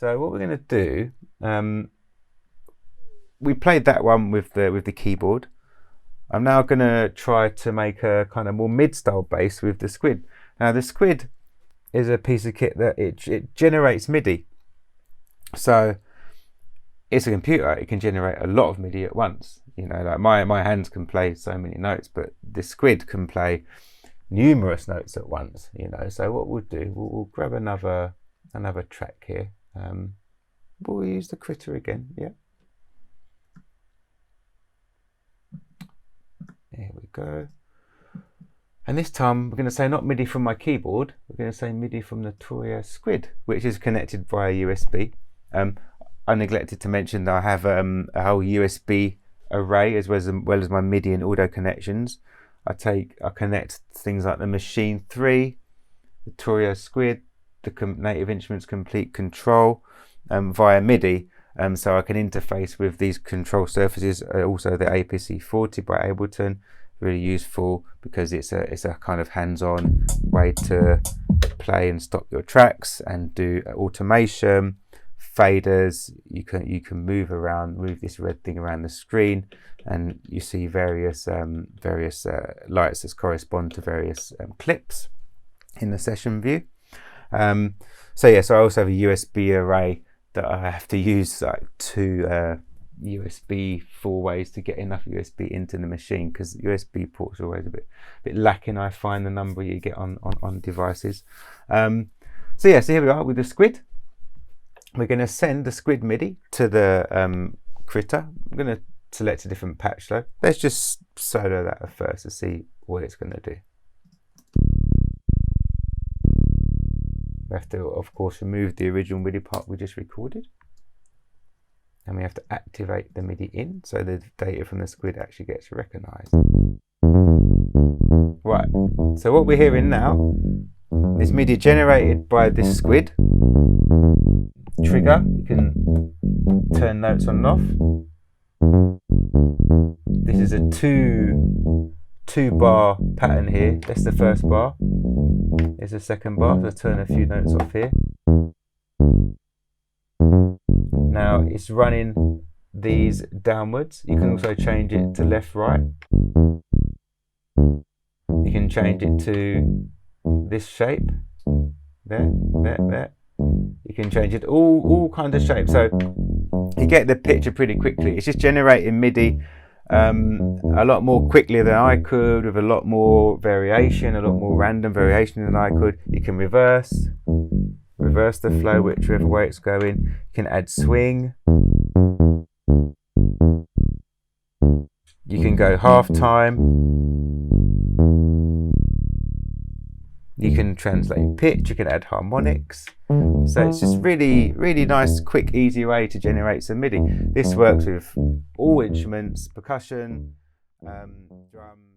So what we're going to do, we played that one with the keyboard. I'm now going to try to make a kind of more mid-style bass with the Squid. Now the Squid is a piece of kit that it generates MIDI. So it's a computer, it can generate a lot of MIDI at once. You know, like my hands can play so many notes, but the Squid can play numerous notes at once, you know. So what we'll do, we'll grab another track here. We'll use the critter again, yeah. Here we go. And this time we're going to say not MIDI from my keyboard, we're going to say MIDI from the Toraiz Squid, which is connected via USB. I neglected to mention that I have a whole USB array as well as my Midi and audio connections. I connect things like the Machine 3, the Toraiz Squid, the Native Instruments Complete Control via Midi, so I can interface with these control surfaces. Also the APC 40 by Ableton, really useful because it's a kind of hands-on way to play and stop your tracks and do automation, faders. You can move this red thing around the screen, and you see various lights that correspond to various clips in the session view. So I also have a USB array that I have to use like two USB 4 ways to get enough USB into the machine, because USB ports are always a bit lacking, I find, the number you get on devices. So here we are with the Squid. We're going to send the Squid MIDI to the critter. I'm going to select a different patch though. Let's just solo that at first to see what it's going to do. We have to, of course, remove the original MIDI part we just recorded. And we have to activate the MIDI in so the data from the Squid actually gets recognized. Right, so what we're hearing now is MIDI generated by this Squid. Trigger, you can turn notes on and off. This is a two bar pattern here. That's the first bar. Here's the second bar. So turn a few notes off here. Now it's running these downwards. You can also change it to left, right. You can change it to this shape. There. You can change it all kinds of shapes. So you get the picture pretty quickly. It's just generating MIDI a lot more quickly than I could, with a lot more variation, a lot more random variation than I could. You can reverse the flow whichever way it's going. You can add swing. You can go half time. You can translate pitch, you can add harmonics. So it's just really nice, quick, easy way to generate some MIDI. This works with all instruments, percussion, drum.